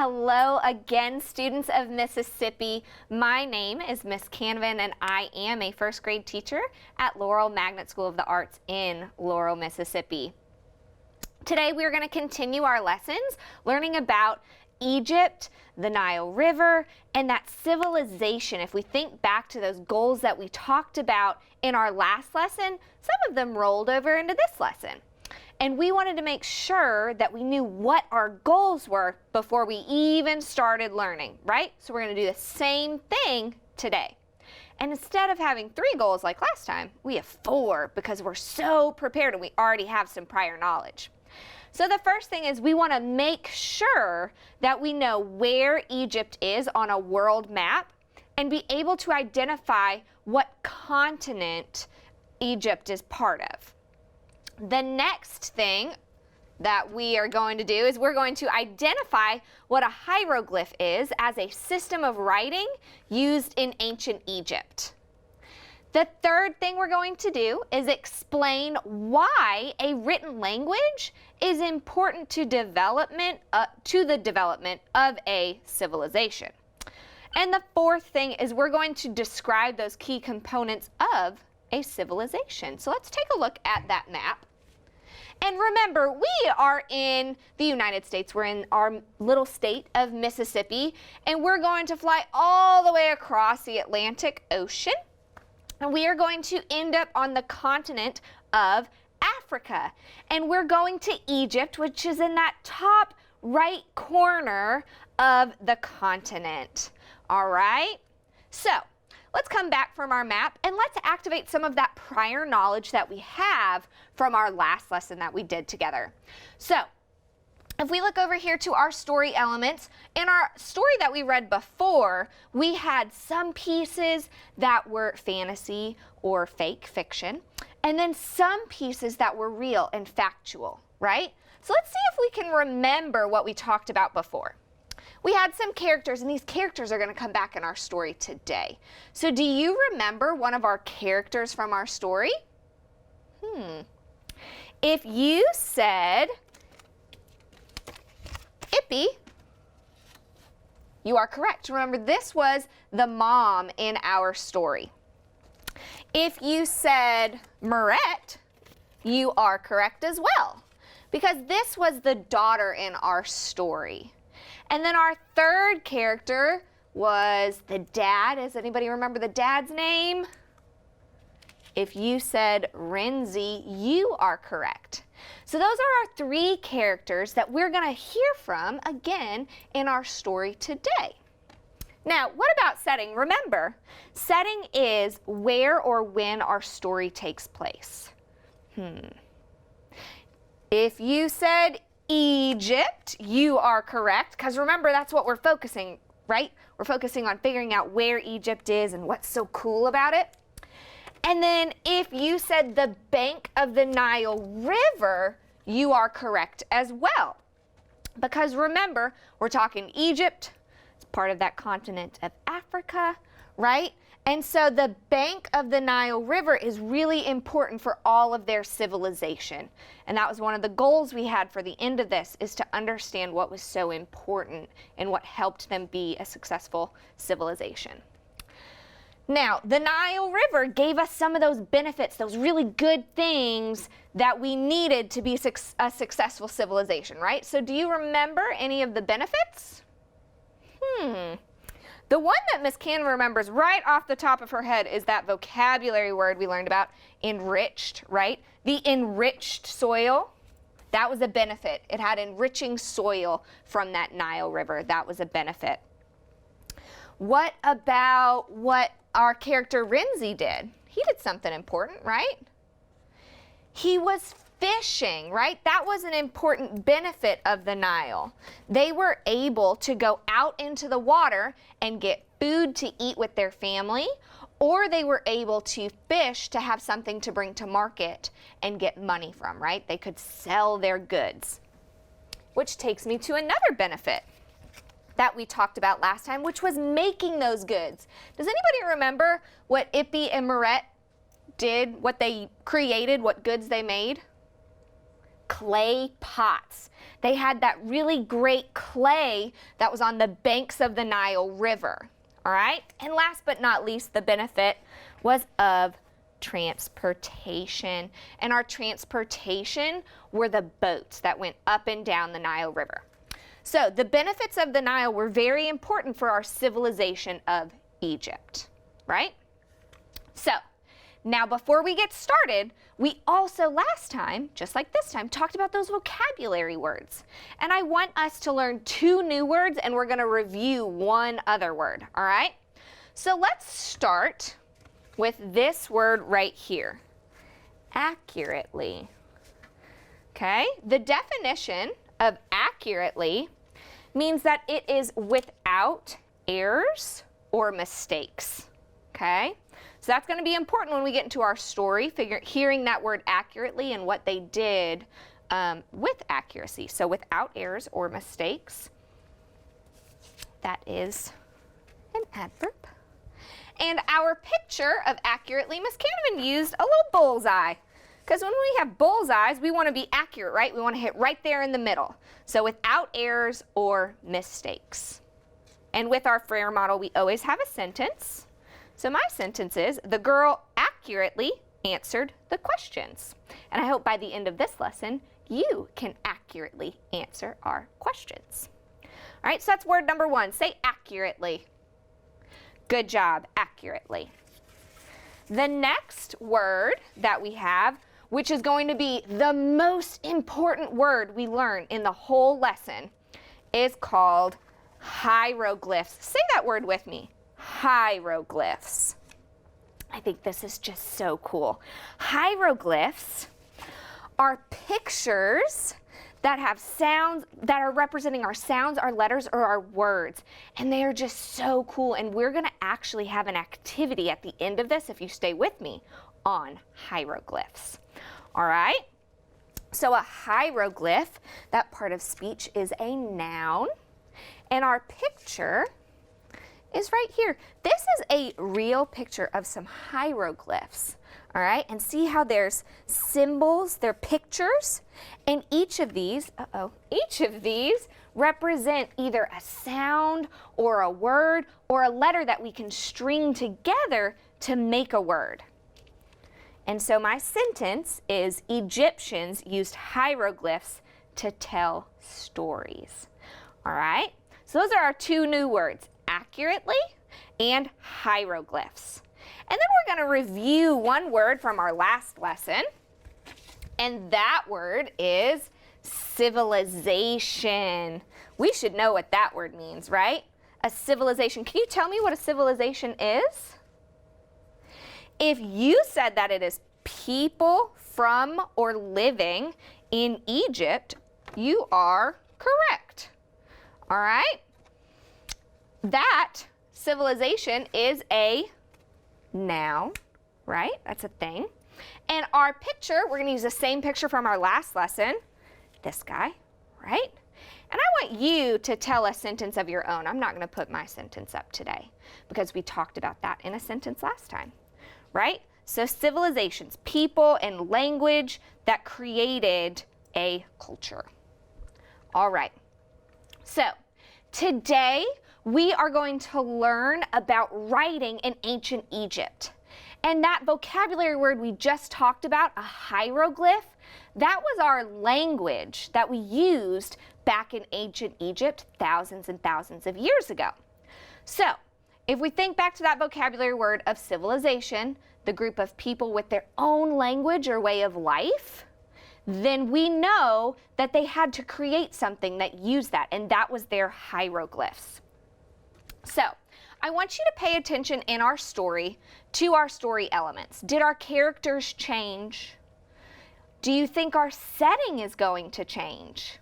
Hello again, students of Mississippi. My name is Miss Canvan and I am a first grade teacher at Laurel Magnet School of the Arts in Laurel, Mississippi. Today we are going to continue our lessons learning about Egypt, the Nile River, and that civilization. If we think back to those goals that we talked about in our last lesson, some of them rolled over into this lesson. And we wanted to make sure that we knew what our goals were before we even started learning, right? So we're going to do the same thing today. And instead of having 3 goals like last time, we have 4 because we're so prepared and we already have some prior knowledge. So the first thing is we want to make sure that we know where Egypt is on a world map and be able to identify what continent Egypt is part of. The next thing that we are going to do is we're going to identify what a hieroglyph is as a system of writing used in ancient Egypt. The third thing we're going to do is explain why a written language is important to the development of a civilization. And the fourth thing is we're going to describe those key components of a civilization. So let's take a look at that map. And remember, we are in the United States. We're in our little state of Mississippi, and we're going to fly all the way across the Atlantic Ocean. And we are going to end up on the continent of Africa. And we're going to Egypt, which is in that top right corner of the continent. All right? So let's come back from our map and let's activate some of that prior knowledge that we have from our last lesson that we did together. So if we look over here to our story elements, in our story that we read before, we had some pieces that were fantasy or fake fiction, and then some pieces that were real and factual, right? So let's see if we can remember what we talked about before. We had some characters, and these characters are going to come back in our story today. So do you remember one of our characters from our story? If you said Ippy, you are correct. Remember, this was the mom in our story. If you said Mirette, you are correct as well, because this was the daughter in our story. And then our third character was the dad. Does anybody remember the dad's name? If you said Renzi, you are correct. So those are our 3 characters that we're going to hear from again in our story today. Now, what about setting? Remember, setting is where or when our story takes place. If you said Egypt, you are correct, because remember, that's what we're focusing, right? We're focusing on figuring out where Egypt is and what's so cool about it. And then if you said the bank of the Nile River, you are correct as well. Because remember, we're talking Egypt, it's part of that continent of Africa, right? And so the bank of the Nile River is really important for all of their civilization. And that was one of the goals we had for the end of this, is to understand what was so important and what helped them be a successful civilization. Now, the Nile River gave us some of those benefits, those really good things that we needed to be a successful civilization, right? So do you remember any of the benefits? The one that Miss Canva remembers right off the top of her head is that vocabulary word we learned about, enriched, right? The enriched soil, that was a benefit. It had enriching soil from that Nile River. That was a benefit. What about what our character Renzi did? He did something important, right? He was fishing, right? That was an important benefit of the Nile. They were able to go out into the water and get food to eat with their family, or they were able to fish to have something to bring to market and get money from, right? They could sell their goods. Which takes me to another benefit that we talked about last time, which was making those goods. Does anybody remember what Ippy and Mirette did, what they created, what goods they made? clay pots. They had that really great clay that was on the banks of the Nile River. All right? And last but not least, the benefit was of transportation. And our transportation were the boats that went up and down the Nile River. So the benefits of the Nile were very important for our civilization of Egypt, right? So now before we get started, we also last time, just like this time, talked about those vocabulary words. And I want us to learn 2 new words, and we're going to review 1 other word, all right? So let's start with this word right here, accurately. Okay, the definition of accurately means that it is without errors or mistakes. Okay, so that's going to be important when we get into our story, hearing that word accurately and what they did with accuracy. So without errors or mistakes, that is an adverb. And our picture of accurately, Miss Canavan used a little bullseye. Because when we have bullseyes, we want to be accurate, right? We want to hit right there in the middle. So without errors or mistakes. And with our Frere model, we always have a sentence. So my sentence is, the girl accurately answered the questions. And I hope by the end of this lesson, you can accurately answer our questions. All right, so that's word number 1. Say accurately. Good job, accurately. The next word that we have, which is going to be the most important word we learn in the whole lesson, is called hieroglyphs. Say that word with me, hieroglyphs. I think this is just so cool. Hieroglyphs are pictures that have sounds, that are representing our sounds, our letters, or our words. And they are just so cool. And we're going to actually have an activity at the end of this, if you stay with me, on hieroglyphs. All right? So a hieroglyph, that part of speech, is a noun. And our picture is right here. This is a real picture of some hieroglyphs. All right, and see how there's symbols, they're pictures, and each of these represent either a sound or a word or a letter that we can string together to make a word. And so my sentence is, Egyptians used hieroglyphs to tell stories. All right, so those are our 2 new words, accurately and hieroglyphs. And then we're going to review 1 word from our last lesson, and that word is civilization. We should know what that word means, right? A civilization. Can you tell me what a civilization is? If you said that it is people from or living in Egypt, you are correct. All right? That civilization is a noun, right? That's a thing. And our picture, we're going to use the same picture from our last lesson, this guy, right? And I want you to tell a sentence of your own. I'm not going to put my sentence up today because we talked about that in a sentence last time, right? So civilizations, people and language that created a culture. All right. So today we are going to learn about writing in ancient Egypt. And that vocabulary word we just talked about, a hieroglyph, that was our language that we used back in ancient Egypt thousands and thousands of years ago. So, if we think back to that vocabulary word of civilization, the group of people with their own language or way of life, then we know that they had to create something that used that, and that was their hieroglyphs. So, I want you to pay attention in our story to our story elements. Did our characters change? Do you think our setting is going to change?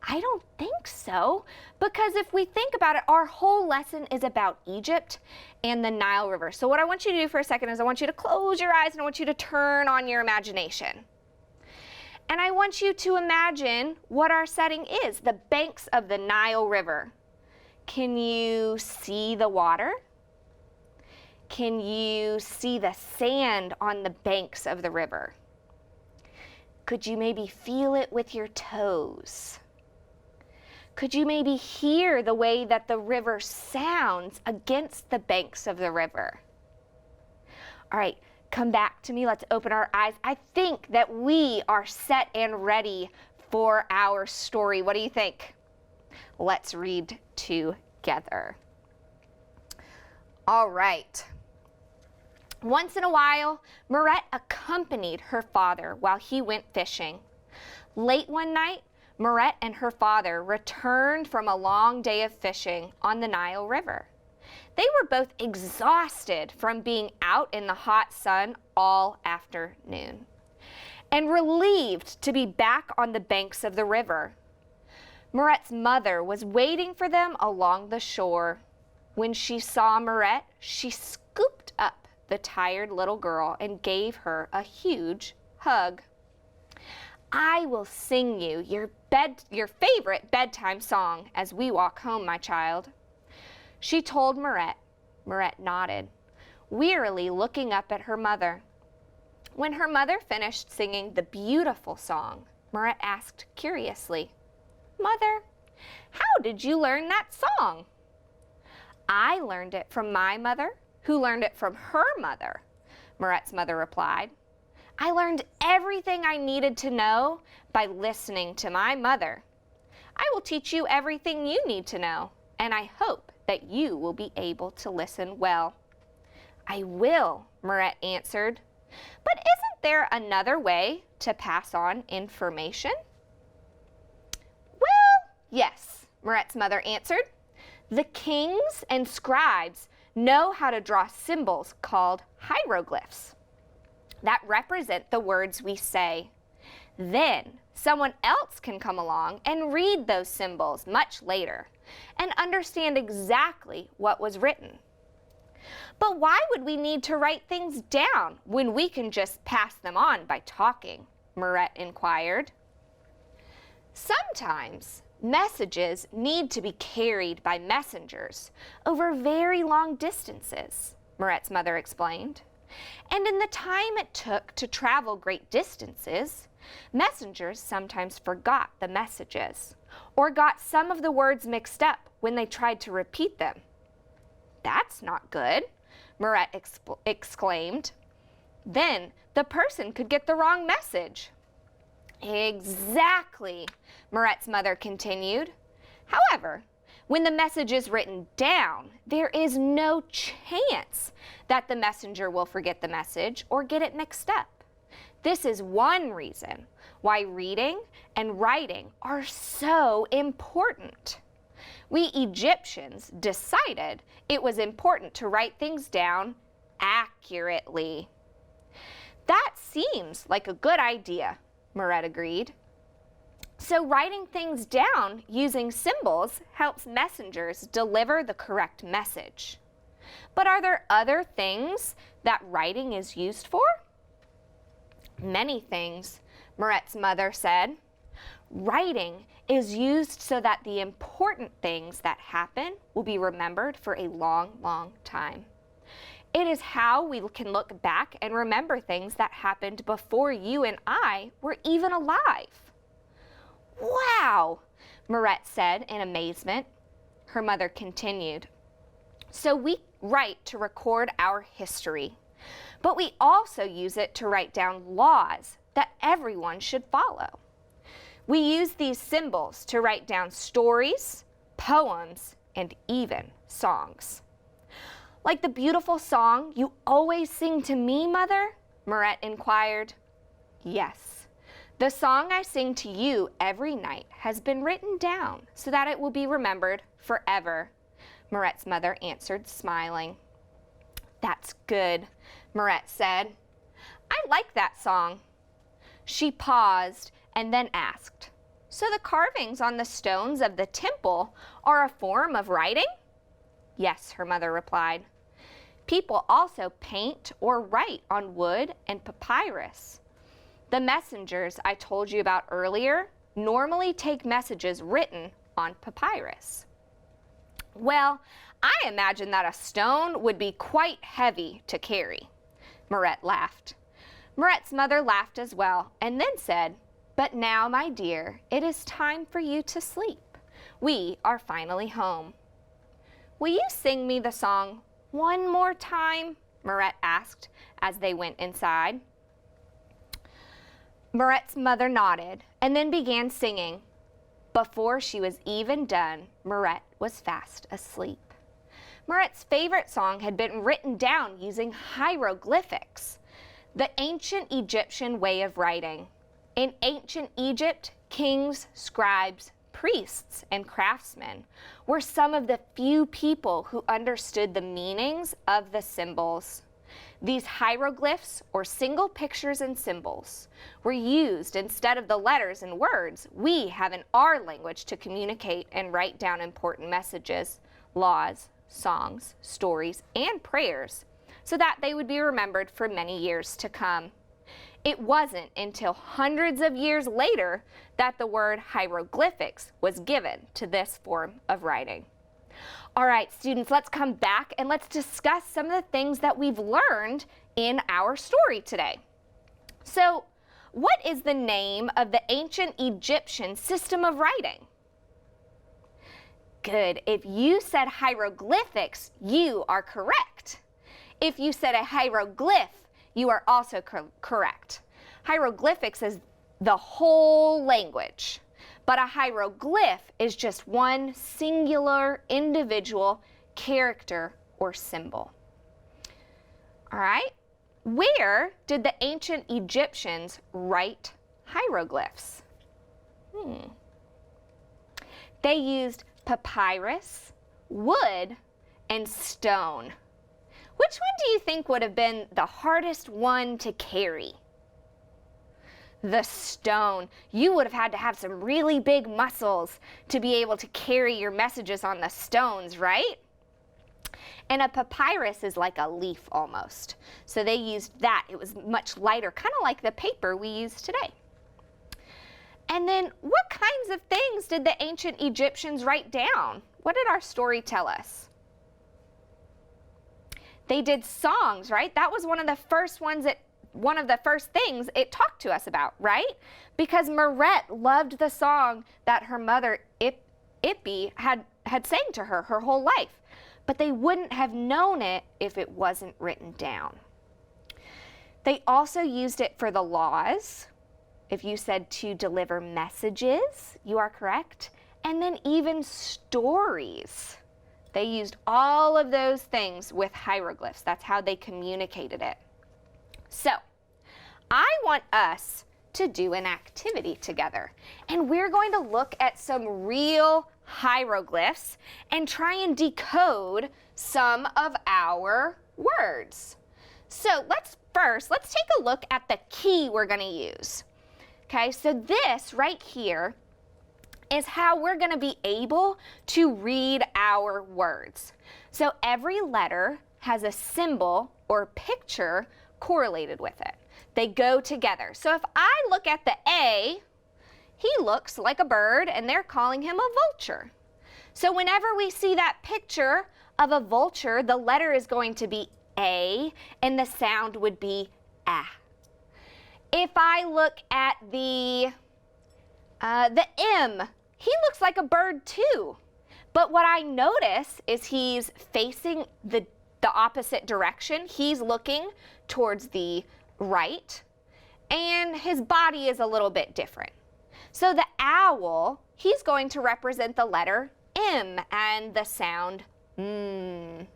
I don't think so, because if we think about it, our whole lesson is about Egypt and the Nile River. So what I want you to do for a second is I want you to close your eyes and I want you to turn on your imagination. And I want you to imagine what our setting is, the banks of the Nile River. Can you see the water? Can you see the sand on the banks of the river? Could you maybe feel it with your toes? Could you maybe hear the way that the river sounds against the banks of the river? All right, come back to me. Let's open our eyes. I think that we are set and ready for our story. What do you think? Let's read together. All right. Once in a while, Mirette accompanied her father while he went fishing. Late one night, Mirette and her father returned from a long day of fishing on the Nile River. They were both exhausted from being out in the hot sun all afternoon and relieved to be back on the banks of the river. Mirette's mother was waiting for them along the shore. When she saw Mirette, she scooped up the tired little girl and gave her a huge hug. I will sing you your favorite bedtime song as we walk home, my child. She told Mirette. Mirette nodded, wearily looking up at her mother. When her mother finished singing the beautiful song, Mirette asked curiously, Mother, how did you learn that song? I learned it from my mother, who learned it from her mother, Mirette's mother replied. I learned everything I needed to know by listening to my mother. I will teach you everything you need to know, and I hope that you will be able to listen well. I will, Mirette answered. But isn't there another way to pass on information? Well, yes, Mirette's mother answered. The kings and scribes know how to draw symbols called hieroglyphs that represent the words we say. Then someone else can come along and read those symbols much later and understand exactly what was written. But why would we need to write things down when we can just pass them on by talking? Mirette inquired. Sometimes messages need to be carried by messengers over very long distances, Mirette's mother explained. And in the time it took to travel great distances, messengers sometimes forgot the messages or got some of the words mixed up when they tried to repeat them. That's not good, Mirette exclaimed. Then the person could get the wrong message. Exactly, Mirette's mother continued. However, when the message is written down, there is no chance that the messenger will forget the message or get it mixed up. This is one reason why reading and writing are so important. We Egyptians decided it was important to write things down accurately. That seems like a good idea, Mirette agreed. So writing things down using symbols helps messengers deliver the correct message. But are there other things that writing is used for? Many things, Mirette's mother said. Writing is used so that the important things that happen will be remembered for a long, long time. It is how we can look back and remember things that happened before you and I were even alive. Wow, Mirette said in amazement. Her mother continued. So we write to record our history, but we also use it to write down laws that everyone should follow. We use these symbols to write down stories, poems, and even songs. Like the beautiful song you always sing to me, Mother? Mirette inquired. Yes. The song I sing to you every night has been written down so that it will be remembered forever, Mirette's mother answered, smiling. That's good, Mirette said. I like that song. She paused and then asked, so the carvings on the stones of the temple are a form of writing? Yes, her mother replied. People also paint or write on wood and papyrus. The messengers I told you about earlier normally take messages written on papyrus. Well, I imagine that a stone would be quite heavy to carry, Mirette laughed. Morette's mother laughed as well and then said, "But now, my dear, it is time for you to sleep. We are finally home." "Will you sing me the song one more time?" Morette asked as they went inside. Morette's mother nodded and then began singing. Before she was even done, Morette was fast asleep. Morette's favorite song had been written down using hieroglyphics, the ancient Egyptian way of writing. In ancient Egypt, kings, scribes, priests, and craftsmen were some of the few people who understood the meanings of the symbols. These hieroglyphs, or single pictures and symbols, were used instead of the letters and words we have in our language to communicate and write down important messages, laws, songs, stories, and prayers, so that they would be remembered for many years to come. It wasn't until hundreds of years later that the word hieroglyphics was given to this form of writing. All right, students, let's come back and let's discuss some of the things that we've learned in our story today. So, what is the name of the ancient Egyptian system of writing? Good. If you said hieroglyphics, you are correct. If you said a hieroglyph, you are also correct. Hieroglyphics is the whole language, but a hieroglyph is just one singular individual character or symbol. All right, where did the ancient Egyptians write hieroglyphs? They used papyrus, wood, and stone. Which one do you think would have been the hardest one to carry? The stone. You would have had to have some really big muscles to be able to carry your messages on the stones, right? And a papyrus is like a leaf almost. So they used that. It was much lighter, kind of like the paper we use today. And then what kinds of things did the ancient Egyptians write down? What did our story tell us? They did songs, right? That was one of the first things it talked to us about, right? Because Morette loved the song that her mother, Ippy, had sang to her whole life. But they wouldn't have known it if it wasn't written down. They also used it for the laws. If you said to deliver messages, you are correct. And then even stories. They used all of those things with hieroglyphs. That's how they communicated it. So, I want us to do an activity together. And we're going to look at some real hieroglyphs and try and decode some of our words. So, let's take a look at the key we're going to use. Okay, so this right here is how we're going to be able to read our words. So every letter has a symbol or picture correlated with it. They go together. So if I look at the A, he looks like a bird and they're calling him a vulture. So whenever we see that picture of a vulture, the letter is going to be A and the sound would be ah. If I look at the M, he looks like a bird too. But what I notice is he's facing the opposite direction. He's looking towards the right, and his body is a little bit different. So the owl, he's going to represent the letter M and the sound mm.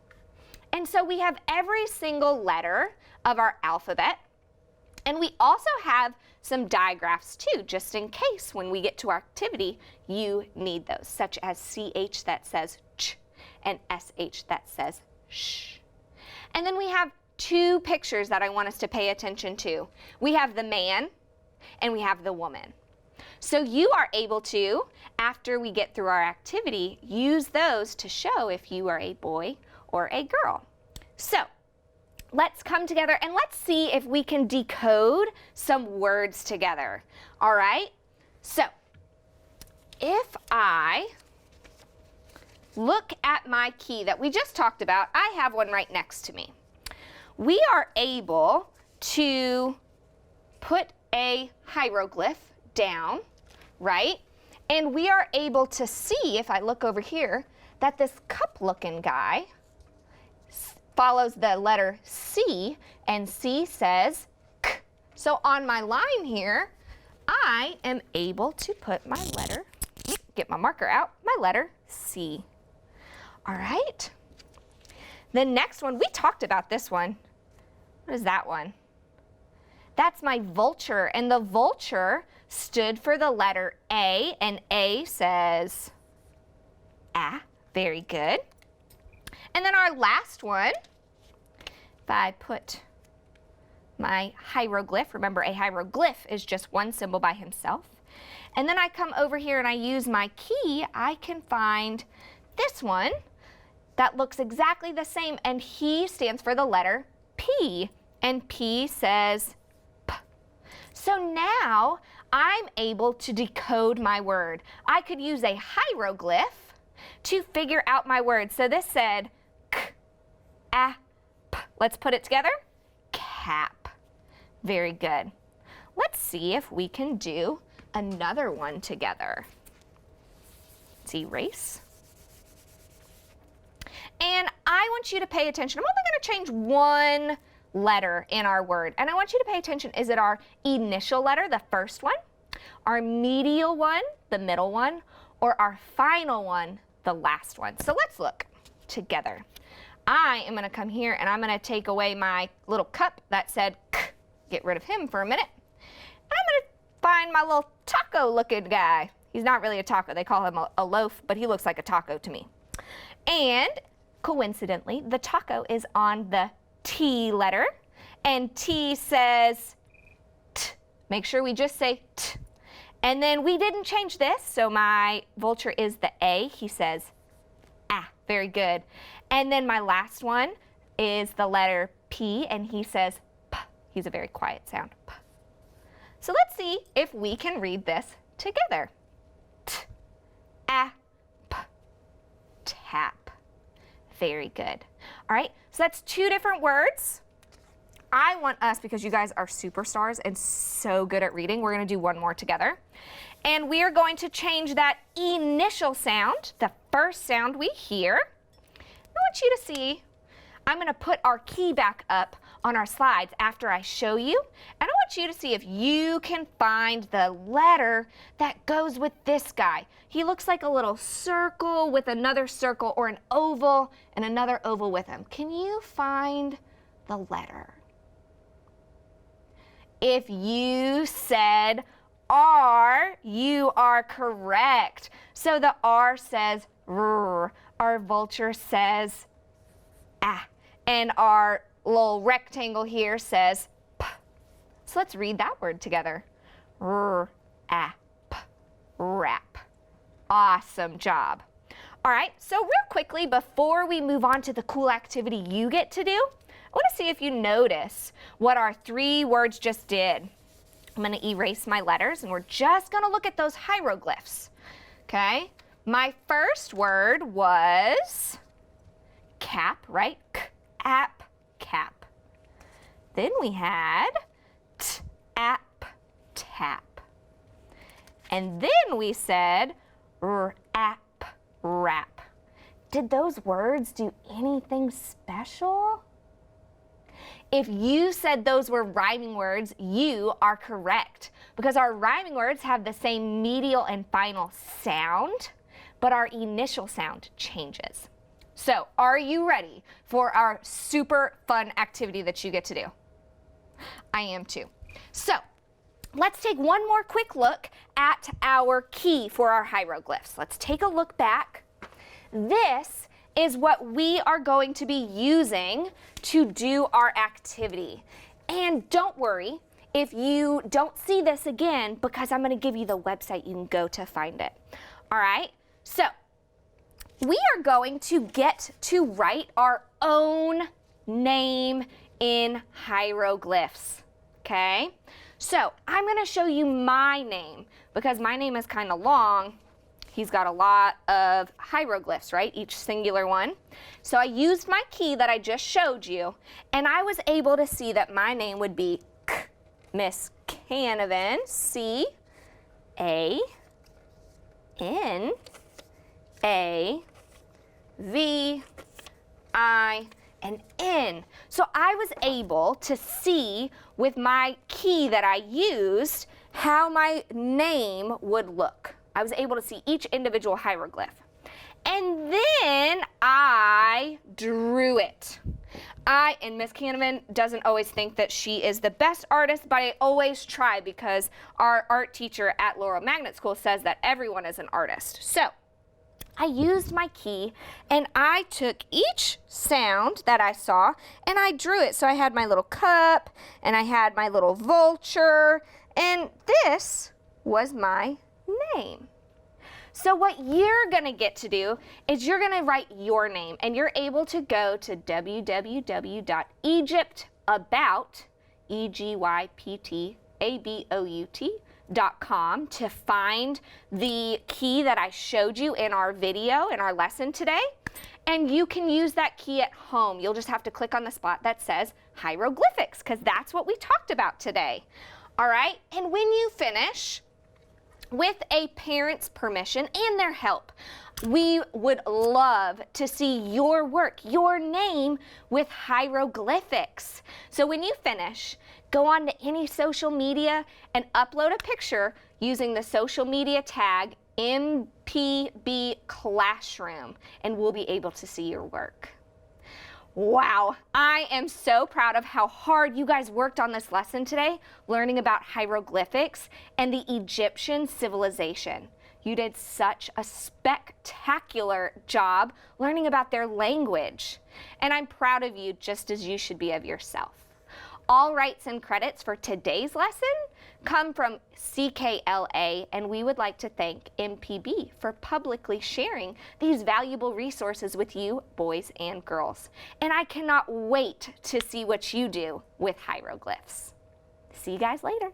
And so we have every single letter of our alphabet. And we also have some digraphs too, just in case when we get to our activity, you need those, such as CH that says ch and SH that says sh. And then we have two pictures that I want us to pay attention to. We have the man and we have the woman. So you are able to, after we get through our activity, use those to show if you are a boy or a girl. So, let's come together and let's see if we can decode some words together. All right? So, if I look at my key that we just talked about, I have one right next to me. We are able to put a hieroglyph down, right? And we are able to see, if I look over here, that this cup-looking guy follows the letter C, and C says K. So on my line here, I am able to put my letter, get my marker out, my letter C. All right. The next one, we talked about this one. What is that one? That's my vulture, and the vulture stood for the letter A, and A says A. Very good. And then our last one, if I put my hieroglyph, remember a hieroglyph is just one symbol by himself. And then I come over here and I use my key, I can find this one that looks exactly the same, and he stands for the letter P, and P says P. So now I'm able to decode my word. I could use a hieroglyph to figure out my word. So this said K, A, P. Let's put it together. Cap. Very good. Let's see if we can do another one together. Let's erase. And I want you to pay attention. I'm only going to change one letter in our word. And I want you to pay attention. Is it our initial letter, the first one, our medial one, the middle one, or our final one, the last one? So let's look together. I am going to come here and I'm going to take away my little cup that said K. Get rid of him for a minute. And I'm going to find my little taco looking guy. He's not really a taco. They call him a loaf, but he looks like a taco to me. And coincidentally, the taco is on the T letter, and T says T. Make sure we just say T. And then we didn't change this, so my vulture is the A. He says Ah. Very good. And then my last one is the letter P, and he says P. He's a very quiet sound. P. So let's see if we can read this together. T, A, P. Tap. Very good. All right, so that's two different words. I want us, because you guys are superstars and so good at reading, we're going to do one more together. And we are going to change that initial sound, the first sound we hear. I want you to see, I'm going to put our key back up on our slides after I show you. And I want you to see if you can find the letter that goes with this guy. He looks like a little circle with another circle, or an oval and another oval with him. Can you find the letter? If you said R, you are correct. So the R says R, our vulture says Ah, and our little rectangle here says P. So let's read that word together. R, A, P, wrap. Awesome job. All right, so real quickly, before we move on to the cool activity you get to do, I want to see if you notice what our three words just did. I'm going to erase my letters, and we're just going to look at those hieroglyphs. Okay, my first word was cap, right? K-ap, cap. Then we had t-ap, tap. And then we said r-ap, wrap. Did those words do anything special? If you said those were rhyming words, you are correct, because our rhyming words have the same medial and final sound, but our initial sound changes. So, are you ready for our super fun activity that you get to do? I am too. So, let's take one more quick look at our key for our hieroglyphs. Let's take a look back. This is what we are going to be using to do our activity. And don't worry if you don't see this again, because I'm going to give you the website you can go to find it. All right, so we are going to get to write our own name in hieroglyphs, okay? So I'm going to show you my name, because my name is kind of long. He's got a lot of hieroglyphs, right? Each singular one. So I used my key that I just showed you, and I was able to see that my name would be K, Miss Canavan, C-A-N-A-V-I-N. So I was able to see with my key that I used how my name would look. I was able to see each individual hieroglyph. And then I drew it. And Miss Canavan doesn't always think that she is the best artist, but I always try because our art teacher at Laurel Magnet School says that everyone is an artist. So I used my key and I took each sound that I saw and I drew it. So I had my little cup and I had my little vulture, and this was my name. So what you're gonna get to do is you're gonna write your name, and you're able to go to www.egyptabout.com to find the key that I showed you in our video, in our lesson today. And you can use that key at home. You'll just have to click on the spot that says hieroglyphics, because that's what we talked about today. All right, and when you finish, with a parent's permission and their help, we would love to see your work, your name with hieroglyphics. So when you finish, go on to any social media and upload a picture using the social media tag MPB Classroom, and we'll be able to see your work. Wow, I am so proud of how hard you guys worked on this lesson today, learning about hieroglyphics and the Egyptian civilization. You did such a spectacular job learning about their language. And I'm proud of you just as you should be of yourself. All rights and credits for today's lesson come from CKLA, and we would like to thank MPB for publicly sharing these valuable resources with you, boys and girls. And I cannot wait to see what you do with hieroglyphs. See you guys later.